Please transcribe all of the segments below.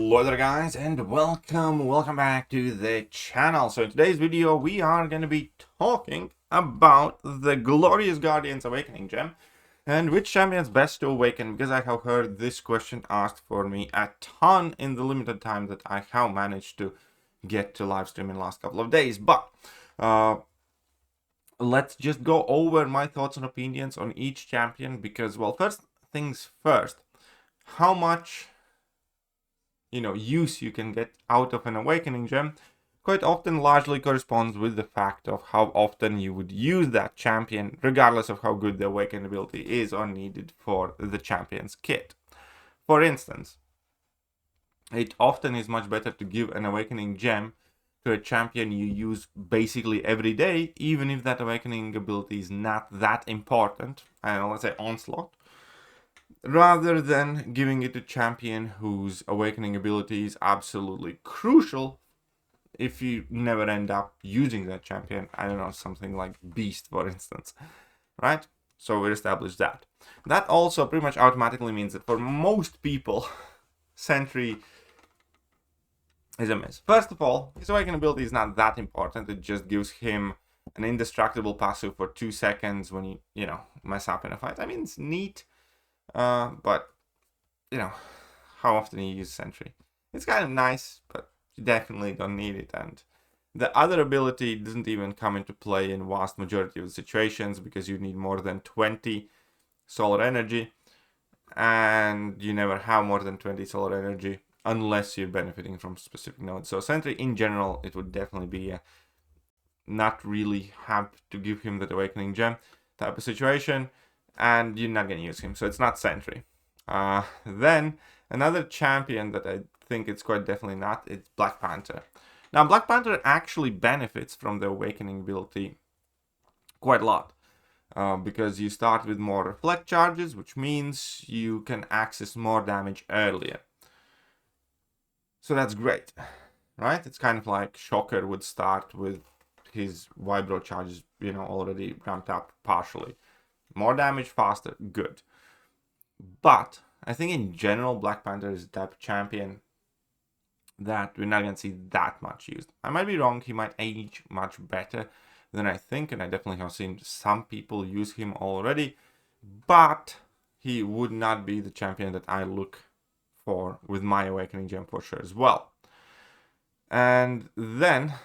Hello there guys, and welcome back to the channel. So in today's video we are going to be talking about the Glorious Guardian's Awakening Gem and which champion's best to awaken, because I have heard this question asked for me a ton in the limited time that I have managed to get to live stream in the last couple of days. But let's just go over my thoughts and opinions on each champion, because, well, first things first, how much use you can get out of an awakening gem quite often largely corresponds with the fact of how often you would use that champion, regardless of how good the awakening ability is or needed for the champion's kit. For instance, it often is much better to give an awakening gem to a champion you use basically every day, even if that awakening ability is not that important, and let's say Onslaught, rather than giving it to a champion whose awakening ability is absolutely crucial if you never end up using that champion. I don't know, something like Beast, for instance, right? So we established that. That also pretty much automatically means that for most people, Sentry is a miss. First of all, his awakening ability is not that important. It just gives him an indestructible passive for 2 seconds when you mess up in a fight. I mean, it's neat. But how often you use Sentry? It's kind of nice, but you definitely don't need it. And the other ability doesn't even come into play in vast majority of the situations, because you need more than 20 solar energy, and you never have more than 20 solar energy unless you're benefiting from specific nodes. So Sentry in general, it would definitely be a not really have to give him that awakening gem type of situation, and you're not going to use him, so it's not Sentry. Then another champion that I think it's quite definitely not, it's Black Panther. Now Black Panther actually benefits from the awakening ability quite a lot, because you start with more reflect charges, which means you can access more damage earlier. So that's great, right? It's kind of like Shocker would start with his vibro charges, already ramped up partially. More damage faster, good. But I think in general, Black Panther is the type of champion that we're not going to see that much used. I might be wrong, he might age much better than I think, and I definitely have seen some people use him already, but he would not be the champion that I look for with my awakening gem for sure as well. And then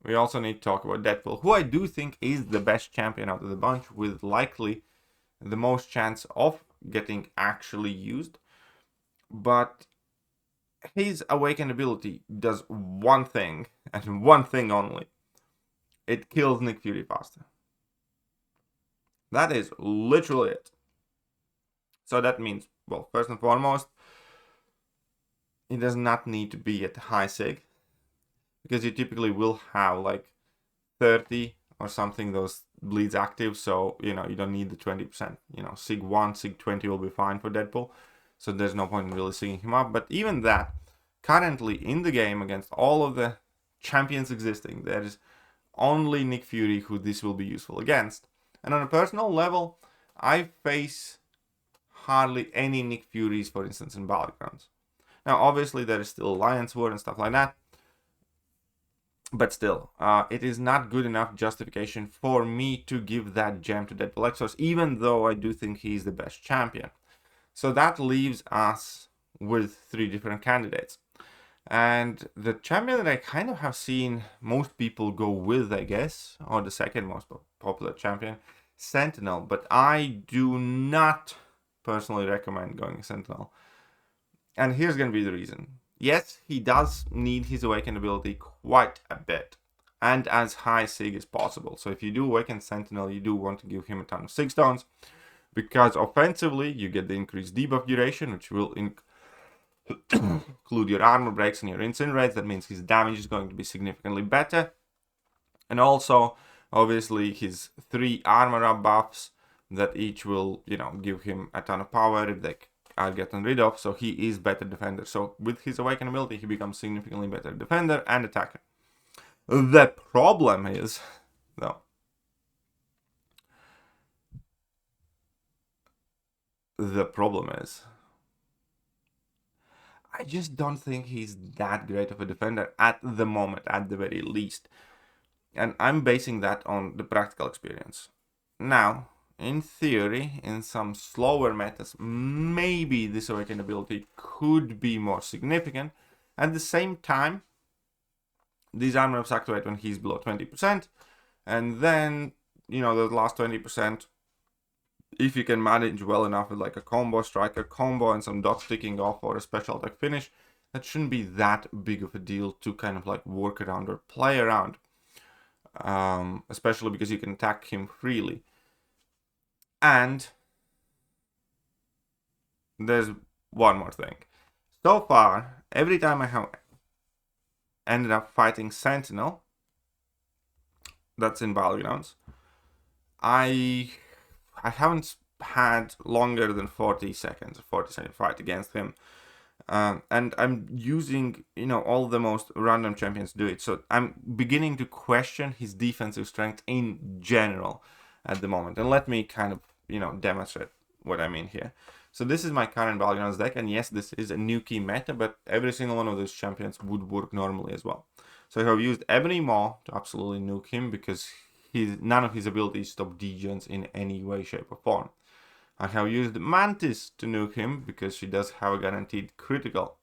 we also need to talk about Deadpool, who I do think is the best champion out of the bunch, with likely the most chance of getting actually used. But his awakened ability does one thing, and one thing only. It kills Nick Fury faster. That is literally it. So that means, well, first and foremost, it does not need to be at high sig, because you typically will have like 30 or something those bleeds active, so you don't need the 20%. Sig 1, Sig 20 will be fine for Deadpool, so there's no point in really sigging him up. But even that, currently in the game, against all of the champions existing, there is only Nick Fury who this will be useful against. And on a personal level, I face hardly any Nick Furies, for instance, in Battlegrounds. Now obviously there is still Alliance War and stuff like that, but still, it is not good enough justification for me to give that gem to Deadpool, even though I do think he's the best champion. So that leaves us with 3 different candidates. And the champion that I kind of have seen most people go with, I guess, or the second most popular champion, Sentinel. But I do not personally recommend going Sentinel. And here's going to be the reason. Yes, he does need his awakened ability quite a bit, and as high sig as possible. So if you do awaken Sentinel, you do want to give him a ton of sig stones, because offensively you get the increased debuff duration, which will include your armor breaks and your incinerates. That means his damage is going to be significantly better, and also obviously his 3 armor up buffs that each will give him a ton of power if they are getting rid of, so he is better defender. So with his awakened ability, he becomes significantly better defender and attacker. The problem is, though, I just don't think he's that great of a defender at the moment, at the very least. And I'm basing that on the practical experience. Now, in theory, in some slower metas, maybe this awakened ability could be more significant. At the same time, these armor ups activate when he's below 20%, and then, the last 20%, if you can manage well enough with like a combo, striker combo, and some dots ticking off or a special attack finish, that shouldn't be that big of a deal to kind of like work around or play around. Especially because you can attack him freely. And there's one more thing. So far, every time I have ended up fighting Sentinel, that's in Battlegrounds, I haven't had longer than 40 seconds, a 40-second fight against him. And I'm using, all the most random champions do it. So I'm beginning to question his defensive strength in general at the moment. And let me kind of, demonstrate what I mean here. So this is my current Battlegrounds deck. And yes, this is a nuke meta, but every single one of those champions would work normally as well. So I have used Ebony Maw to absolutely nuke him because none of his abilities stop degens in any way, shape, or form. I have used Mantis to nuke him because she does have a guaranteed critical.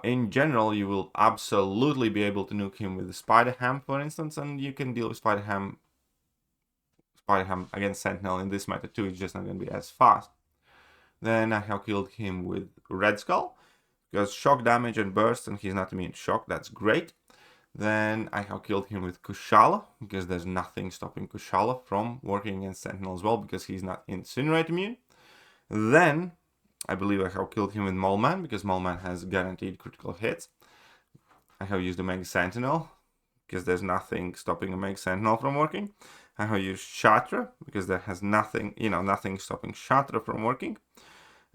In general, you will absolutely be able to nuke him with the Spider Ham, for instance, and you can deal with Spider Ham against Sentinel in this meta too. It's just not going to be as fast. Then I have killed him with Red Skull because shock damage and burst, and he's not immune to shock. That's great. Then I have killed him with Kushala, because there's nothing stopping Kushala from working against Sentinel as well, because he's not Incinerate immune. Then, I believe I have killed him with Mole Man, because Mole Man has guaranteed critical hits. I have used Omega Sentinel, because there's nothing stopping Omega Sentinel from working. I have used Shatra, because there has nothing stopping Shatra from working.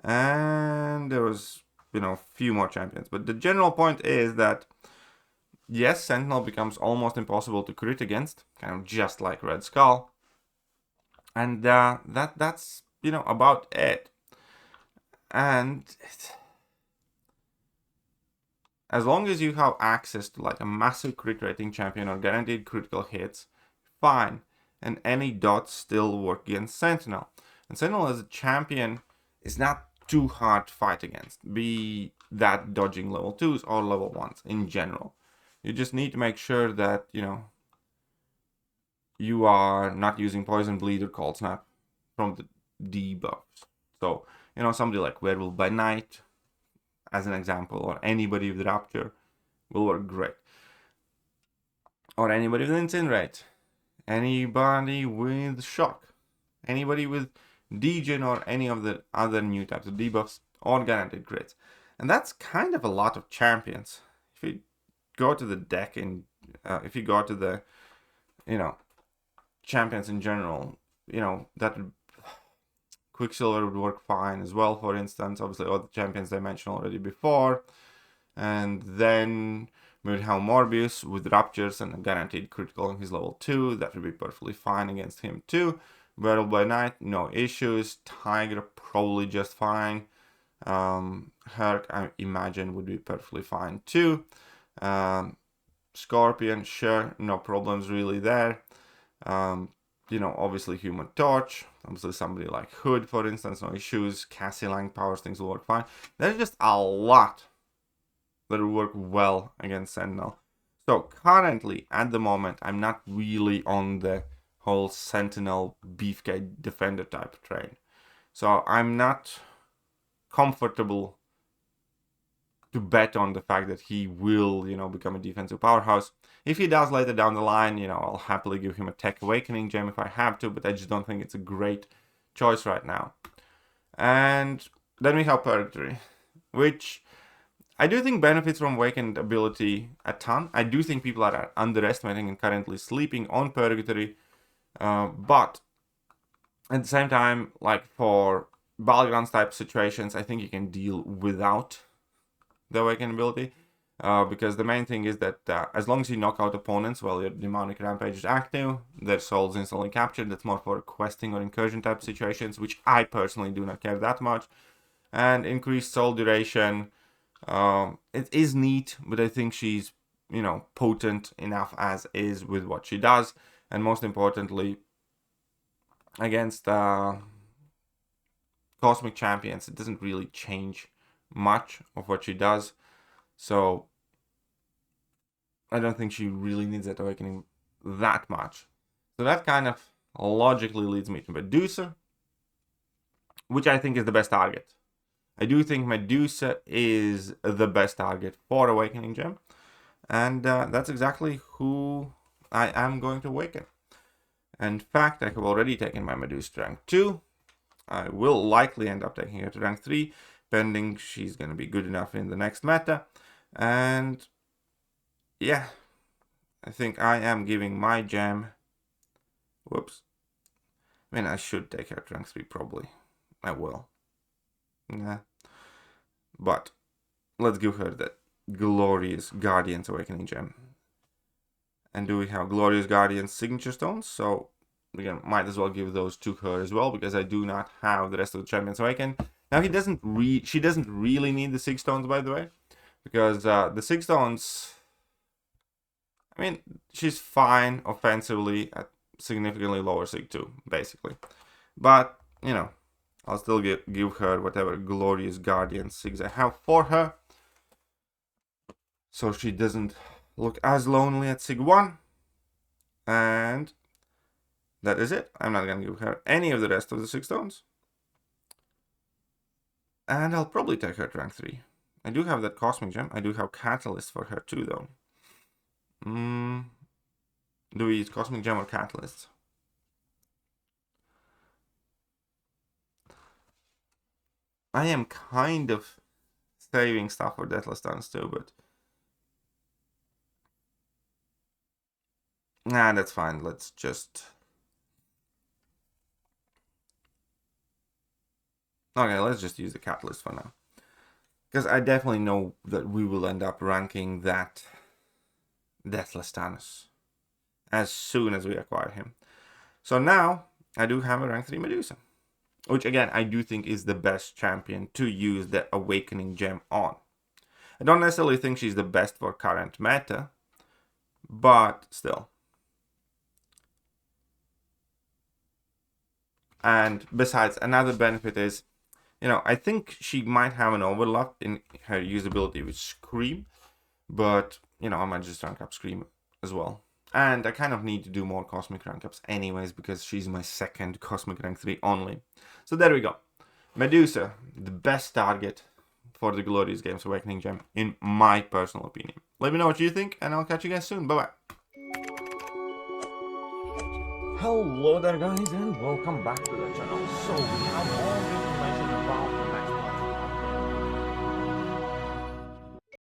And there was, a few more champions. But the general point is that yes, Sentinel becomes almost impossible to crit against, kind of just like Red Skull. And that's, about it. And as long as you have access to like a massive crit rating champion or guaranteed critical hits, fine. And any dots still work against Sentinel. And Sentinel as a champion is not too hard to fight against, be that dodging level 2s or level 1s in general. You just need to make sure that, you are not using Poison Bleed or Cold Snap from the debuffs. So, somebody like Werewolf by Night, as an example, or anybody with Rapture will work great. Or anybody with Incinerate, anybody with Shock, anybody with Degen or any of the other new types of debuffs or guaranteed crits. And that's kind of a lot of champions. If you go to the deck and if you go to the, champions in general, that Quicksilver would work fine as well, for instance. Obviously, all the champions I mentioned already before. And then we would have Morbius with Raptures and a guaranteed critical in his level 2. That would be perfectly fine against him too. Battle by Night, no issues. Tiger, probably just fine. Herc, I imagine, would be perfectly fine too. Scorpion, sure, no problems really there. Obviously Human Torch, obviously somebody like Hood, for instance, no issues. Cassie Lang powers, things will work fine. There's just a lot that will work well against Sentinel. So currently, at the moment, I'm not really on the whole Sentinel beefcake defender type train. So I'm not comfortable to bet on the fact that he will, become a defensive powerhouse. If he does later down the line, I'll happily give him a Tech Awakening gem if I have to, but I just don't think it's a great choice right now. And then we have Purgatory, which I do think benefits from Awakened ability a ton. I do think people are underestimating and currently sleeping on Purgatory, but at the same time, like for Battlegrounds type situations, I think you can deal without the Awakened ability, because the main thing is that as long as you knock out opponents while your Demonic Rampage is active, their souls instantly captured. That's more for questing or incursion type situations, which I personally do not care that much. And increased soul duration, It is neat, but I think she's, you know, potent enough as is with what she does. And most importantly, against Cosmic Champions, it doesn't really change much of what she does. So I don't think she really needs that awakening that much. So that kind of logically leads me to Medusa, which I think is the best target. I do think Medusa is the best target for Awakening Gem. And that's exactly who I am going to awaken. In fact, I have already taken my Medusa to rank 2. I will likely end up taking her to rank 3, pending she's going to be good enough in the next meta. And yeah, I think I am giving my gem. Whoops. I mean, I should take her to rank 3 probably. I will. Nah. But let's give her that glorious Guardian's Awakening Gem. And do we have Glorious Guardian's signature stones? So we might as well give those to her as well, because I do not have the rest of the Champions Awakened. Now she doesn't really need the 6 stones, by the way, because the 6 stones, I mean, she's fine offensively at significantly lower sig 2, basically. But, you know, I'll still give her whatever Glorious Guardian sigs I have for her, so she doesn't look as lonely at sig 1. And that is it. I'm not going to give her any of the rest of the 6 stones. And I'll probably take her to rank 3. I do have that Cosmic Gem. I do have Catalyst for her too, though. Do we use Cosmic Gem or Catalyst? I am kind of saving stuff for Deathless Stance too, but... Nah, that's fine. Let's just... Okay, let's just use the Catalyst for now. Because I definitely know that we will end up ranking that Deathless Thanos as soon as we acquire him. So now, I do have a rank 3 Medusa. Which again, I do think is the best champion to use the Awakening Gem on. I don't necessarily think she's the best for current meta, but still. And besides, another benefit is, you know, I think she might have an overlap in her usability with Scream, but, you know, I might just rank up Scream as well. And I kind of need to do more Cosmic rank ups anyways, because she's my second Cosmic rank 3 only. So there we go. Medusa, the best target for the Glorious Games Awakening Gem, in my personal opinion. Let me know what you think, and I'll catch you guys soon. Bye-bye. Hello there, guys, and welcome back to the channel. So we have all the information about